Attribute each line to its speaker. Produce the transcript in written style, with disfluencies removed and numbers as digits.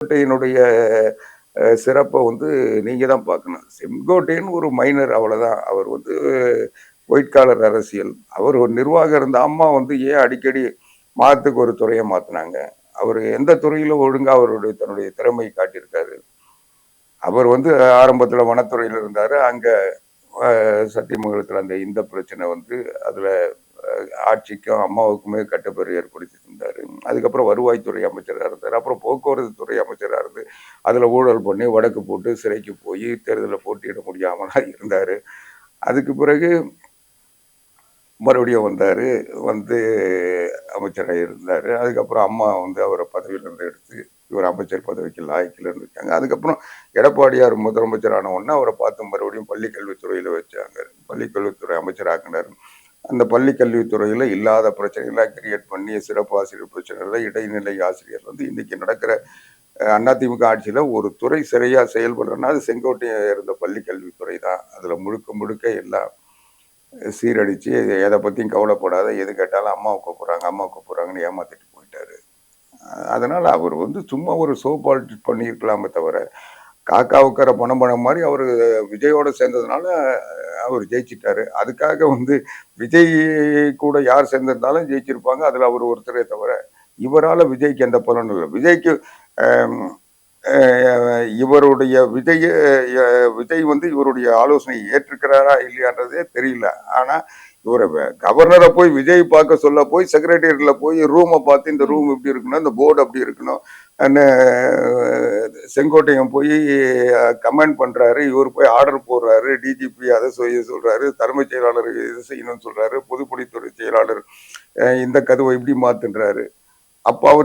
Speaker 1: செங்கோட்டையினுடைய சிறப்பை வந்து நீங்க தான் பார்க்கணும். செங்கோட்டையன் ஒரு மைனர் அவ்வளவுதான். அவர் வந்து ஒயிட் காலர் அரசியல். அவர் ஒரு நிர்வாகம் இருந்த அம்மா வந்து ஏன் அடிக்கடி மாதத்துக்கு ஒரு துறையை மாத்தினாங்க. அவர் எந்த துறையில ஒழுங்கா அவருடைய தன்னுடைய திறமை காட்டியிருக்காரு. அவர் வந்து ஆரம்பத்துல வனத்துறையில இருந்தாரு. அங்க சத்தியமங்கலத்துல அந்த இந்த பிரச்சனை வந்து அதுல ஆட்சிக்கும் அம்மாவுக்குமே கட்டுப்பேறு ஏற்படுத்தி இருந்தாரு. அதுக்கப்புறம் வருவாய்த்துறை அமைச்சராக இருந்தார். அப்புறம் போக்குவரத்து துறை அமைச்சராக இருந்து அதுல ஊழல் பண்ணி வடக்கு போட்டு சிறைக்கு போய் தேர்தலில் போட்டியிட முடியாமலாம் இருந்தாரு. அதுக்கு பிறகு மறுபடியும் வந்தாரு. வந்து அமைச்சராக இருந்தாரு. அதுக்கப்புறம் அம்மா வந்து அவரை பதவியிலிருந்து எடுத்து இவர் அமைச்சர் பதவிக்கு லாய்க்கில்னு இருக்காங்க. அதுக்கப்புறம் எடப்பாடியார் முதலமைச்சரான உடனே அவரை பார்த்து மறுபடியும் பள்ளிக்கல்வித்துறையில வச்சாங்க. பள்ளிக்கல்வித்துறை அமைச்சராக்கினார். அந்த பள்ளி கல்வித்துறையில இல்லாத பிரச்சனைகளை கிரியேட் பண்ணி சிறப்பு ஆசிரியர் பிரச்சனைகளை இடைநிலை ஆசிரியர் வந்து இன்னைக்கு நடக்கிற அதிமுக ஆட்சியில ஒரு துறை சரியா செயல்படுறதுன்னா அது செங்கோட்டையை இருந்த பள்ளி கல்வித்துறை தான். அதுல முழுக்க முழுக்க எல்லாம் சீரடிச்சு எதை பத்தியும் கவலைப்படாத எது கேட்டாலும் அம்மாவை கூப்பிடுறாங்கன்னு ஏமாத்திட்டு போயிட்டாரு. அதனால அவர் வந்து சும்மா ஒரு ஷோ பாலிடிக்ஸ் பண்ணியிருக்கலாமே தவிர காக்கா உட்கார பணம் மாதிரி அவரு விஜயோட சேர்ந்ததுனால அவர் ஜெயிச்சிட்டாரு. அதுக்காக வந்து விஜய் கூட யார் சேர்ந்திருந்தாலும் ஜெயிச்சிருப்பாங்க. அதுல அவர் ஒருத்தரே தவிர இவரால விஜய்க்கு எந்த பலனும் இல்லை. விஜய்க்கு இவருடைய விஜய் வந்து இவருடைய ஆலோசனை ஏற்றுக்கிறாரா இல்லையான்றதே தெரியல. ஆனா இவரை கவர்னரை போய் விஜய் பார்க்க சொல்ல போய் செக்ரட்டரியேட்ல போய் ரூமை பார்த்து இந்த ரூம் இப்படி இருக்கணும், இந்த போர்டு அப்படி இருக்கணும், செங்கோட்டையன் போய் கமெண்ட் பண்றாரு. இவர் போய் ஆர்டர் போடுறாரு. டிஜிபி அதை செய்ய சொல்றாரு, தலைமைச் செயலாளர் இது செய்யணும்னு சொல்றாரு, பொதுப்பணித்துறை செயலாளர் இந்த கதவை இப்படி மாத்துன்றாரு. அப்ப அவர்